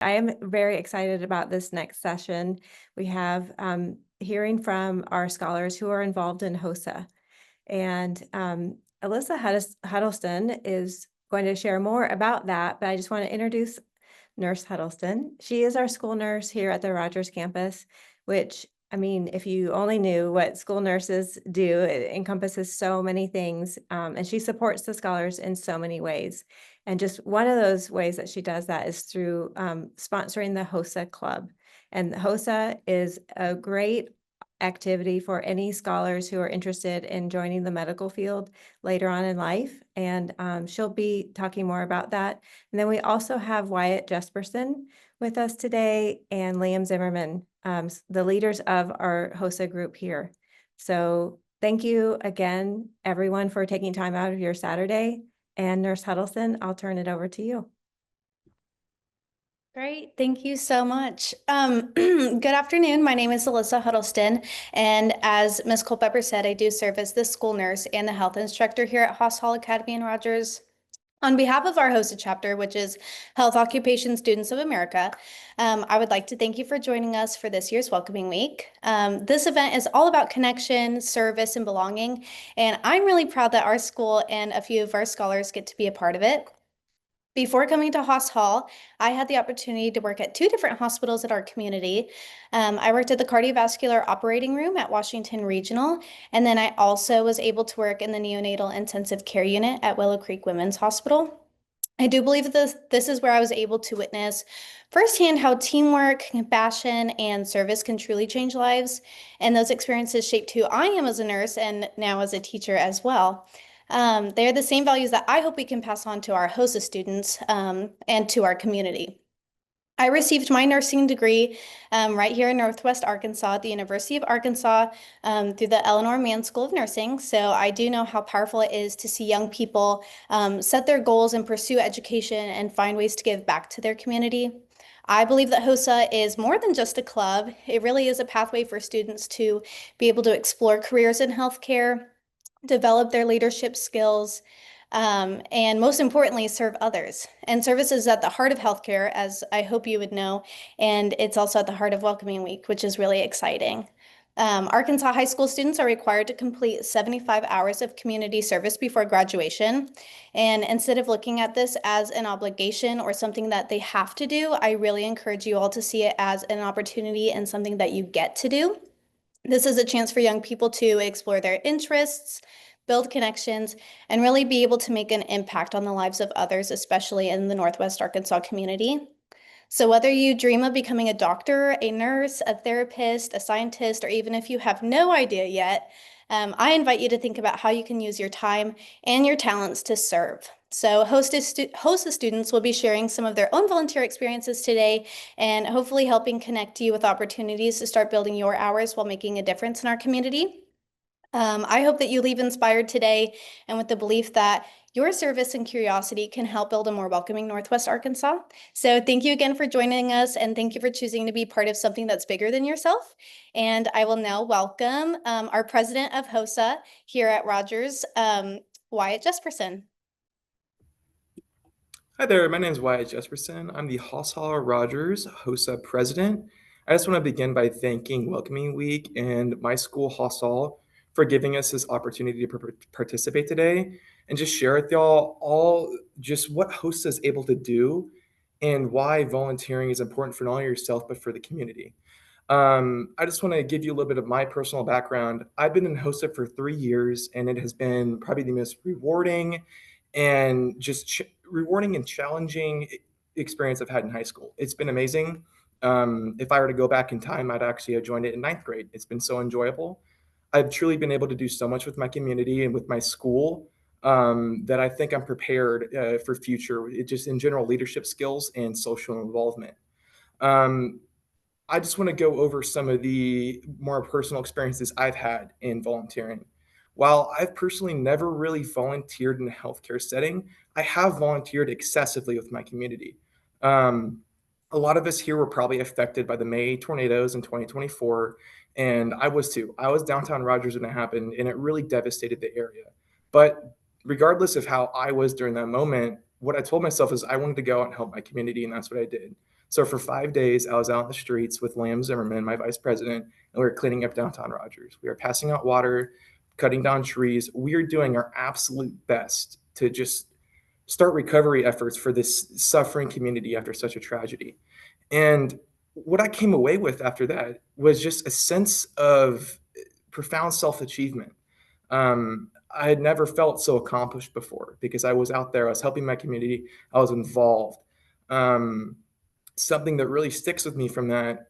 I am very excited about this next session. We have hearing from our scholars who are involved in HOSA. And Alissa Huddleston is going to share more about that, but I just want to introduce Nurse Huddleston. She is our school nurse here at the Rogers campus, which, I mean, if you only knew what school nurses do, it encompasses so many things, and she supports the scholars in so many ways. And just one of those ways that she does that is through sponsoring the HOSA Club. And the HOSA is a great activity for any scholars who are interested in joining the medical field later on in life. And she'll be talking more about that. And then we also have Wyatt Jesperson with us today and Liam Zimmerman, the leaders of our HOSA group here. So thank you again, everyone, for taking time out of your Saturday. And Nurse Huddleston, I'll turn it over to you. Great, thank you so much. Good afternoon, my name is Alissa Huddleston, and as Ms. Culpepper said, I do serve as the school nurse and the health instructor here at Haas Academy in Rogers. On behalf of our HOSA chapter, which is Health Occupation Students of America, I would like to thank you for joining us for this year's Welcoming Week. This event is all about connection, service, and belonging, and I'm really proud that our school and a few of our scholars get to be a part of it. Before coming to Haas Hall, I had the opportunity to work at 2 different hospitals in our community. I worked at the cardiovascular operating room at Washington Regional, and then I also was able to work in the neonatal intensive care unit at Willow Creek Women's Hospital. I do believe that this is where I was able to witness firsthand how teamwork, compassion, and service can truly change lives, and those experiences shaped who I am as a nurse and now as a teacher as well. They are the same values that I hope we can pass on to our HOSA students and to our community. I received my nursing degree right here in Northwest Arkansas at the University of Arkansas through the Eleanor Mann School of Nursing. So I do know how powerful it is to see young people set their goals and pursue education and find ways to give back to their community. I believe that HOSA is more than just a club. It really is a pathway for students to be able to explore careers in healthcare, develop their leadership skills, and most importantly, serve others. And service is at the heart of healthcare, as I hope you would know, and it's also at the heart of Welcoming Week, which is really exciting. Arkansas high school students are required to complete 75 hours of community service before graduation. And instead of looking at this as an obligation or something that they have to do, I really encourage you all to see it as an opportunity and something that you get to do. This is a chance for young people to explore their interests, build connections, and really be able to make an impact on the lives of others, especially in the Northwest Arkansas community. So whether you dream of becoming a doctor, a nurse, a therapist, a scientist, or even if you have no idea yet, I invite you to think about how you can use your time and your talents to serve. So HOSA students will be sharing some of their own volunteer experiences today and hopefully helping connect you with opportunities to start building your hours while making a difference in our community. I hope that you leave inspired today and with the belief that your service and curiosity can help build a more welcoming Northwest Arkansas. So thank you again for joining us, and thank you for choosing to be part of something that's bigger than yourself. And I will now welcome our president of HOSA here at Rogers, Wyatt Jesperson. Hi there, my name is Wyatt Jesperson. I'm the HOSA Rogers HOSA president. I just want to begin by thanking Welcoming Week and my school, HOSA, for giving us this opportunity to participate today and just share with y'all all just what HOSA is able to do and why volunteering is important for not only yourself, but for the community. I just want to give you a little bit of my personal background. I've been in HOSA for 3 years, and it has been probably the most rewarding and just rewarding and challenging experience I've had in high school. It's been amazing. If I were to go back in time, I'd actually have joined it in 9th grade. It's been so enjoyable. I've truly been able to do so much with my community and with my school that I think I'm prepared for future, just in general leadership skills and social involvement. I just want to go over some of the more personal experiences I've had in volunteering. While I've personally never really volunteered in a healthcare setting, I have volunteered excessively with my community. A lot of us here were probably affected by the May tornadoes in 2024, and I was too. I was downtown Rogers when it happened, and it really devastated the area. But regardless of how I was during that moment, what I told myself is I wanted to go out and help my community, and that's what I did. So for 5 days, I was out in the streets with Zimmerman, my vice president, and we were cleaning up downtown Rogers. We were passing out water, cutting down trees. We are doing our absolute best to just start recovery efforts for this suffering community after such a tragedy. And what I came away with after that was just a sense of profound self-achievement. I had never felt so accomplished before because I was out there, I was helping my community, I was involved. Something that really sticks with me from that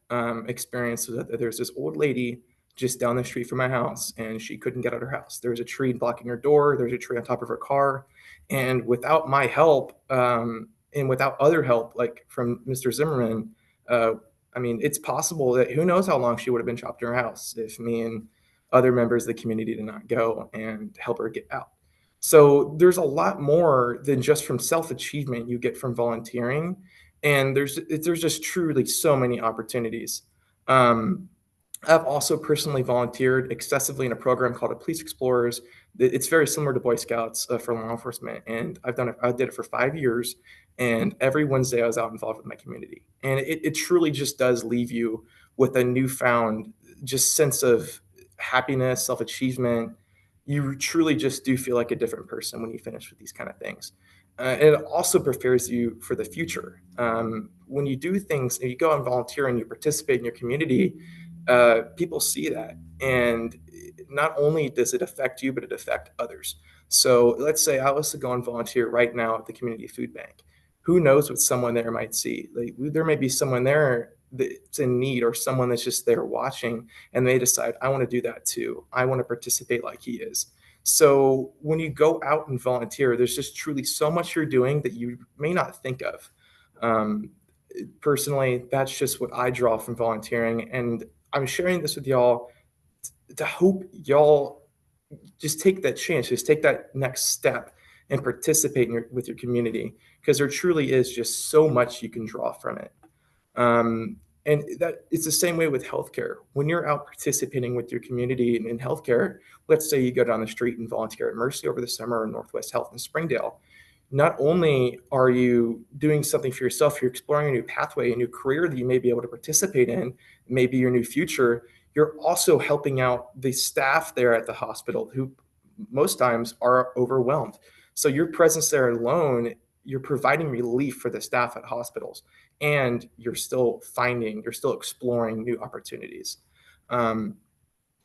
experience was that there's this old lady just down the street from my house, and she couldn't get out of her house. There was a tree blocking her door. There's a tree on top of her car. And without my help and without other help, like from Mr. Zimmerman, I mean, it's possible that who knows how long she would have been trapped in her house if me and other members of the community did not go and help her get out. So there's a lot more than just from self-achievement you get from volunteering. And there's just truly so many opportunities. I've also personally volunteered excessively in a program called a Police Explorers. It's very similar to Boy Scouts for law enforcement, and I did it for 5 years. And every Wednesday, I was out involved with my community, and it truly just does leave you with a newfound just sense of happiness, self-achievement. You truly just do feel like a different person when you finish with these kind of things. And it also prepares you for the future. When you do things, and you go and volunteer and you participate in your community, people see that. And not only does it affect you, but it affects others. So let's say I was to go and volunteer right now at the community food bank. Who knows what someone there might see? Like, there may be someone there that's in need, or someone that's just there watching, and they decide, I want to do that too. I want to participate like he is. So when you go out and volunteer, there's just truly so much you're doing that you may not think of. Personally, that's just what I draw from volunteering. And I'm sharing this with y'all to hope y'all just take that chance, just take that next step and participate with your community, because there truly is just so much you can draw from it. And that it's the same way with healthcare. When you're out participating with your community in healthcare, let's say you go down the street and volunteer at Mercy over the summer, or Northwest Health in Springdale. Not only are you doing something for yourself, you're exploring a new pathway, a new career that you may be able to participate in, maybe your new future. You're also helping out the staff there at the hospital, who most times are overwhelmed. So your presence there alone, you're providing relief for the staff at hospitals, and you're still exploring new opportunities.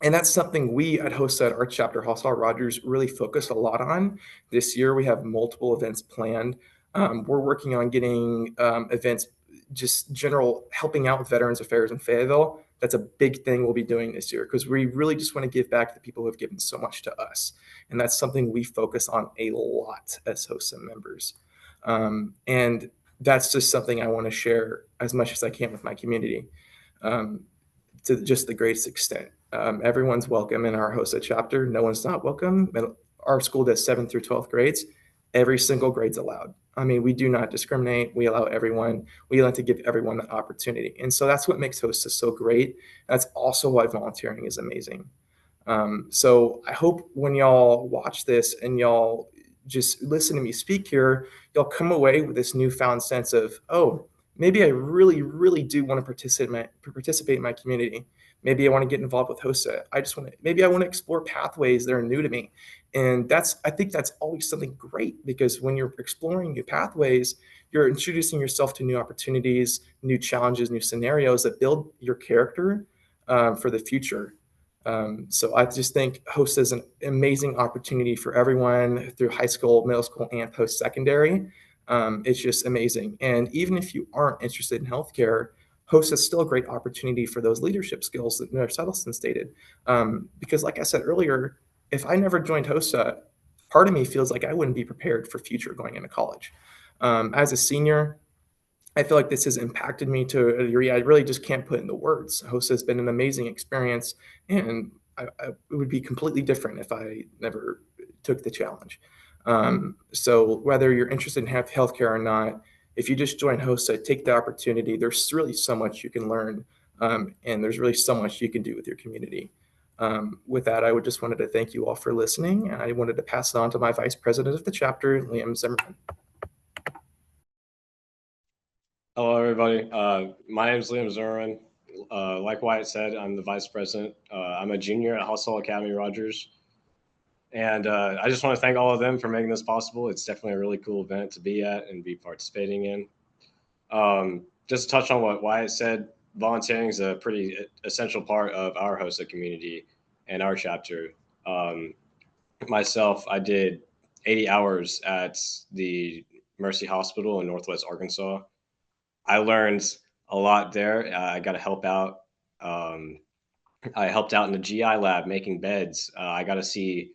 And that's something we at HOSA, at our chapter, Hostile Rogers, really focus a lot on. This year, we have multiple events planned. We're working on getting events, just general helping out with Veterans Affairs in Fayetteville. That's a big thing we'll be doing this year, because we really just want to give back to the people who have given so much to us. And that's something we focus on a lot as HOSA members. And that's just something I want to share as much as I can with my community, to just the greatest extent. Everyone's welcome in our HOSA chapter. No one's not welcome. Our school does 7th through 12th grades. Every single grade's allowed. I mean, we do not discriminate. We allow everyone. We like to give everyone the opportunity. And so that's what makes HOSA so great. That's also why volunteering is amazing. So I hope when y'all watch this and y'all just listen to me speak here, you'll come away with this newfound sense of, oh, maybe I really, really do want to participate in my community. Maybe I want to get involved with HOSA. Maybe I want to explore pathways that are new to me. And I think that's always something great, because when you're exploring new pathways, you're introducing yourself to new opportunities, new challenges, new scenarios that build your character for the future. So I just think HOSA is an amazing opportunity for everyone through high school, middle school, and post-secondary. It's just amazing. And even if you aren't interested in healthcare, HOSA is still a great opportunity for those leadership skills that Nurse Huddleston stated. Because like I said earlier, if I never joined HOSA, part of me feels like I wouldn't be prepared for future going into college. As a senior, I feel like this has impacted me to a degree I really just can't put into words. HOSA has been an amazing experience, and it would be completely different if I never took the challenge. So whether you're interested in healthcare or not, if you just join HOSA, take the opportunity. There's really so much you can learn, and there's really so much you can do with your community. With that, I just wanted to thank you all for listening, and I wanted to pass it on to my vice president of the chapter, Zimmerman. Hello, everybody. My name is Liam Zimmerman. Like Wyatt said, I'm the vice president. I'm a junior at Hostel Academy Rogers. And I just want to thank all of them for making this possible. It's definitely a really cool event to be at and be participating in. Just to touch on what Wyatt said, volunteering is a pretty essential part of our HOSA community and our chapter. Um, Myself, I did 80 hours at the Mercy Hospital in Northwest Arkansas. I learned a lot there. I got to help out. Um, I helped out in the GI lab making beds. I got to see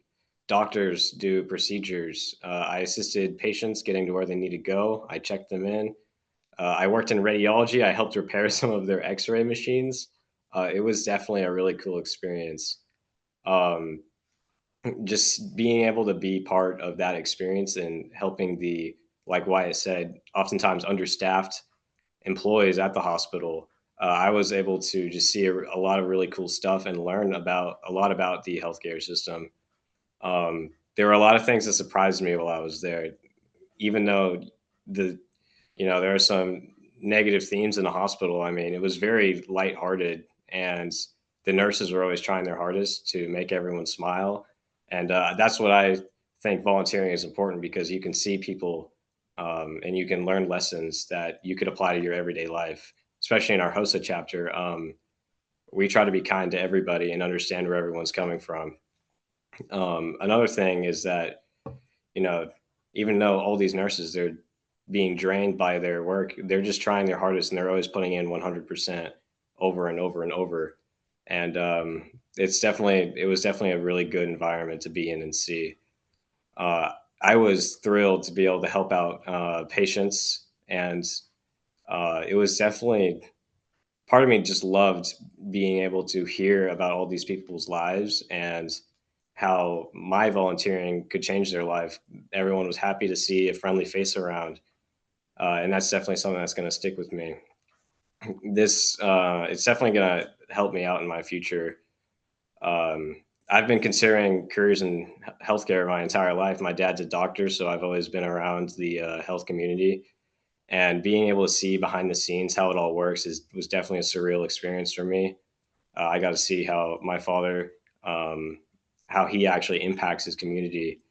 doctors do procedures. I assisted patients getting to where they need to go. I checked them in. I worked in radiology. I helped repair some of their X-ray machines. It was definitely a really cool experience. Um, just being able to be part of that experience and helping the, like Wyatt said, oftentimes understaffed employees at the hospital, I was able to just see a lot of really cool stuff and learn about a lot about the healthcare system. There were a lot of things that surprised me while I was there, even though the there are some negative themes in the hospital. I mean, it was very lighthearted, and the nurses were always trying their hardest to make everyone smile, and that's what I think volunteering is important because you can see people and you can learn lessons that you could apply to your everyday life. Especially in our HOSA chapter, we try to be kind to everybody and understand where everyone's coming from. Another thing is that you know, even though all these nurses, they're being drained by their work, they're just trying their hardest and they're always putting in 100% over and over and over. And it was definitely a really good environment to be in and see. Uh, I was thrilled to be able to help out patients, and it was definitely part of me just loved being able to hear about all these people's lives and how my volunteering could change their life. Everyone was happy to see a friendly face around, and that's definitely something that's going to stick with me. This it's definitely going to help me out in my future. Um, I've been considering careers in healthcare my entire life. My dad's a doctor, so I've always been around the health community, and being able to see behind the scenes how it all works was definitely a surreal experience for me. I got to see how my father, how he actually impacts his community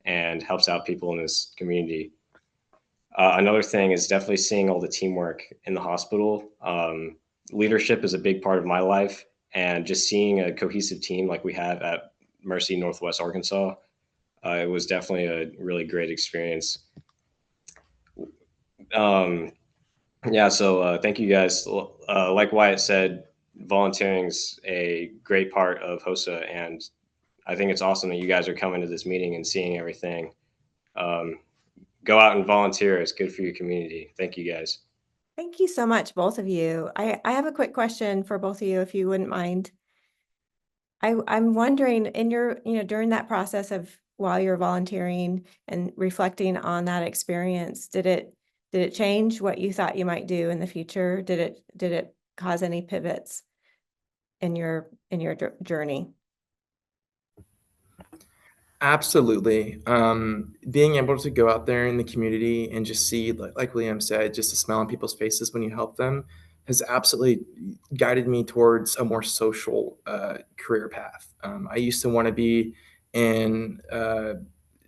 and helps out people in this community. Another thing is definitely seeing all the teamwork in the hospital. Leadership is a big part of my life, and just seeing a cohesive team like we have at Mercy Northwest Arkansas, it was definitely a really great experience. Um, Yeah, so thank you guys. Like Wyatt said, volunteering's a great part of HOSA, and I think it's awesome that you guys are coming to this meeting and seeing everything. Um, Go out and volunteer. It's good for your community. Thank you guys. Thank you so much, both of you. I have a quick question for both of you, if you wouldn't mind. I'm wondering in your, during that process of while you're volunteering and reflecting on that experience, did it change what you thought you might do in the future? Did it cause any pivots in your journey? Absolutely. Being able to go out there in the community and just see, like Liam said, just a smile on people's faces when you help them has absolutely guided me towards a more social career path. I used to want to be in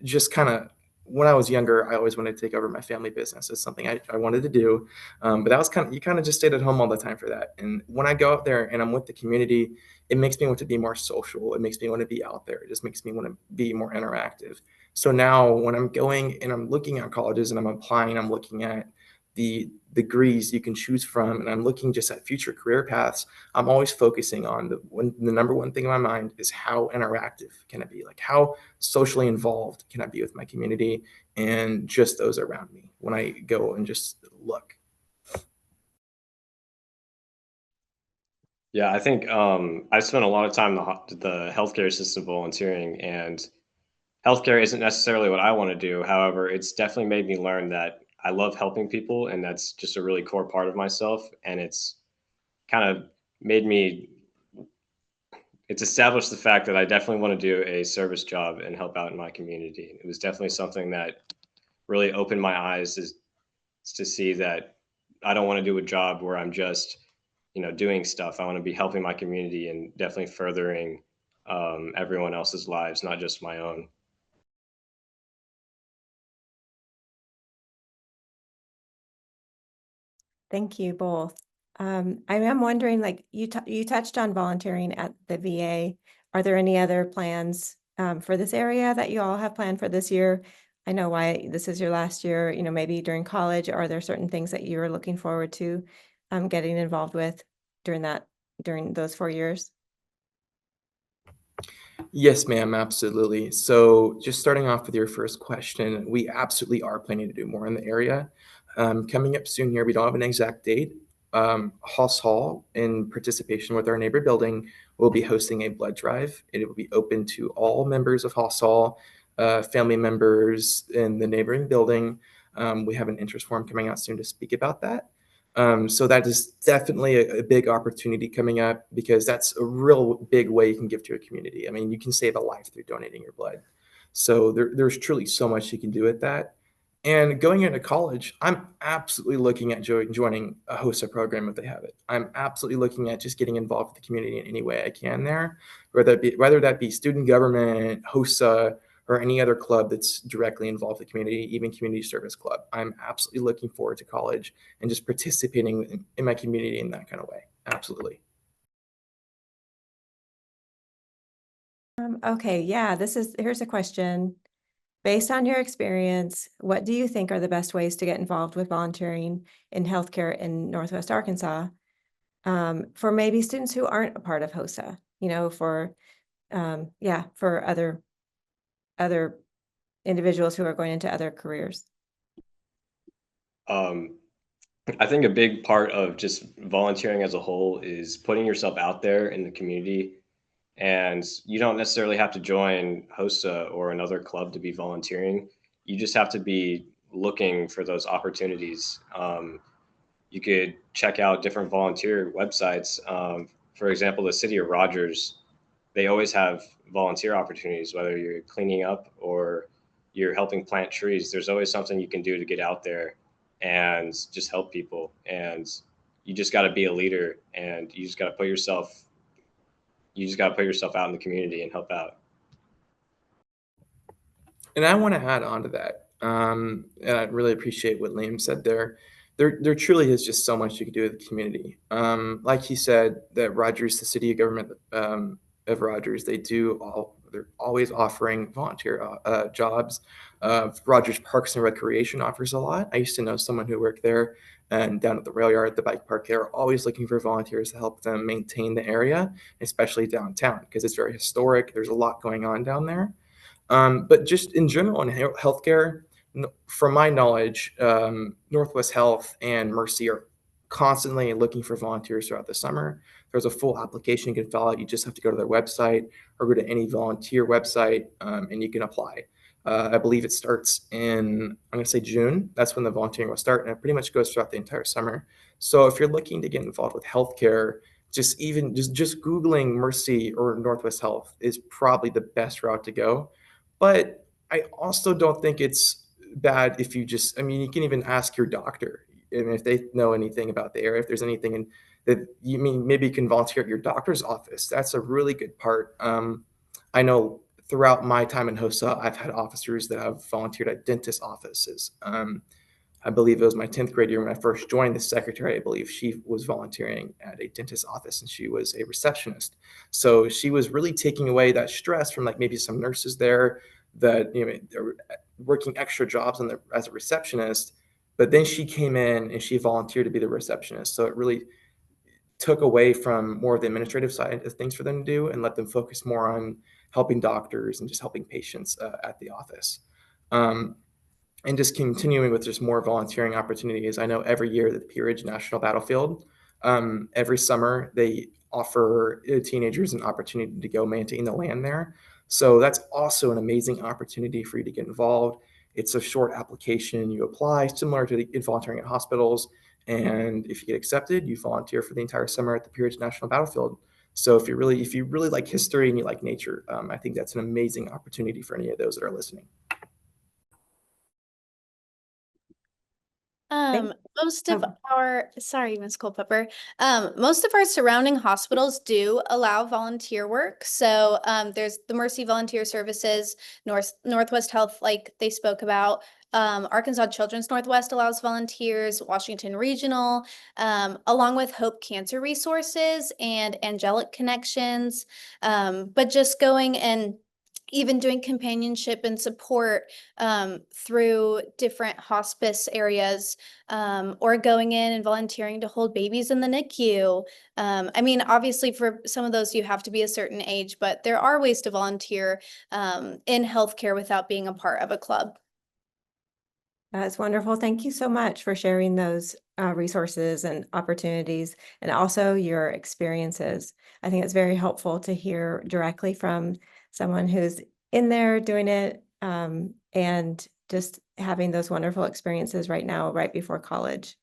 just kind of when I was younger, I always wanted to take over my family business. It's something I wanted to do. But that was you kind of just stayed at home all the time for that. And when I go out there and I'm with the community, it makes me want to be more social. It makes me want to be out there. It just makes me want to be more interactive. So now when I'm going and I'm looking at colleges and I'm applying, I'm looking at the degrees you can choose from, and I'm looking just at future career paths. I'm always focusing on the number one thing in my mind is how interactive can I be? Like how socially involved can I be with my community and just those around me when I go and just look. Yeah, I think I spent a lot of time in the healthcare system volunteering, and healthcare isn't necessarily what I want to do. However, it's definitely made me learn that I love helping people, and that's just a really core part of myself. And it's kind of made me, it's established the fact that I definitely want to do a service job and help out in my community. It was definitely something that really opened my eyes to see that I don't want to do a job where I'm just, doing stuff. I want to be helping my community and definitely furthering everyone else's lives, not just my own. Thank you both. I am wondering, like you touched on volunteering at the VA. Are there any other plans for this area that you all have planned for this year? I know why this is your last year, maybe during college. Are there certain things that you're looking forward to getting involved with during those 4 years? Yes, ma'am, absolutely. So just starting off with your first question, we absolutely are planning to do more in the area. Coming up soon here, we don't have an exact date. Haas Hall, in participation with our neighbor building, will be hosting a blood drive. It will be open to all members of Haas Hall, family members in the neighboring building. We have an interest form coming out soon to speak about that. So that is definitely a big opportunity coming up because that's a real big way you can give to a community. I mean, you can save a life through donating your blood. So there's truly so much you can do with that. And going into college, I'm absolutely looking at joining a HOSA program if they have it. I'm absolutely looking at just getting involved with the community in any way I can there, whether that be student government, HOSA, or any other club that's directly involved in the community, even community service club. I'm absolutely looking forward to college and just participating in my community in that kind of way. Absolutely. Okay, yeah, here's a question. Based on your experience, what do you think are the best ways to get involved with volunteering in healthcare in Northwest Arkansas? For maybe students who aren't a part of HOSA, for other individuals who are going into other careers. I think a big part of just volunteering as a whole is putting yourself out there in the community. And you don't necessarily have to join HOSA or another club to be volunteering. You just have to be looking for those opportunities. You could check out different volunteer websites. For example, the city of Rogers, they always have volunteer opportunities, whether you're cleaning up or you're helping plant trees. There's always something you can do to get out there and just help people. And you just got to be a leader, and you just got to put yourself out in the community and help out. And I want to add on to that. And I really appreciate what Liam said there. There truly is just so much you can do with the community. Like he said, that Rogers, the city government of Rogers, they're always offering volunteer jobs. Rogers Parks and Recreation offers a lot. I used to know someone who worked there, and down at the rail yard, the bike park, they're always looking for volunteers to help them maintain the area, especially downtown, because it's very historic. There's a lot going on down there. But just in general in healthcare, from my knowledge, Northwest Health and Mercy are constantly looking for volunteers throughout the summer. There's a full application you can fill out. You just have to go to their website or go to any volunteer website, and you can apply. I believe it starts I'm going to say June. That's when the volunteering will start, and it pretty much goes throughout the entire summer. So if you're looking to get involved with healthcare, just Googling Mercy or Northwest Health is probably the best route to go. But I also don't think it's bad if you you can even ask your doctor. And if they know anything about the area, if there's anything that maybe you can volunteer at your doctor's office. That's a really good part. I know throughout my time in HOSA, I've had officers that have volunteered at dentist offices. I believe it was my 10th grade year when I first joined the secretary. I believe she was volunteering at a dentist office and she was a receptionist. So she was really taking away that stress from like maybe some nurses there that, they're working extra jobs as a receptionist. But then she came in and she volunteered to be the receptionist. So it really took away from more of the administrative side of things for them to do and let them focus more on helping doctors and just helping patients at the office. And just continuing with just more volunteering opportunities. I know every year that the Pea Ridge National Battlefield, every summer they offer teenagers an opportunity to go maintain the land there. So that's also an amazing opportunity for you to get involved. It's a short application. You apply, similar to volunteering at hospitals. And if you get accepted, you volunteer for the entire summer at the Pea Ridge National Battlefield. So if you really like history and you like nature, I think that's an amazing opportunity for any of those that are listening. One Most of Oh. sorry, Ms. Culpepper. Most of our surrounding hospitals do allow volunteer work. So there's the Mercy Volunteer Services, Northwest Health, like they spoke about. Arkansas Children's Northwest allows volunteers, Washington Regional, along with Hope Cancer Resources and Angelic Connections. But just going and even doing companionship and support through different hospice areas, or going in and volunteering to hold babies in the NICU. I mean, obviously for some of those you have to be a certain age, but there are ways to volunteer in healthcare without being a part of a club. That's wonderful. Thank you so much for sharing those resources and opportunities and also your experiences. I think it's very helpful to hear directly from someone who's in there doing it, and just having those wonderful experiences right now, right before college.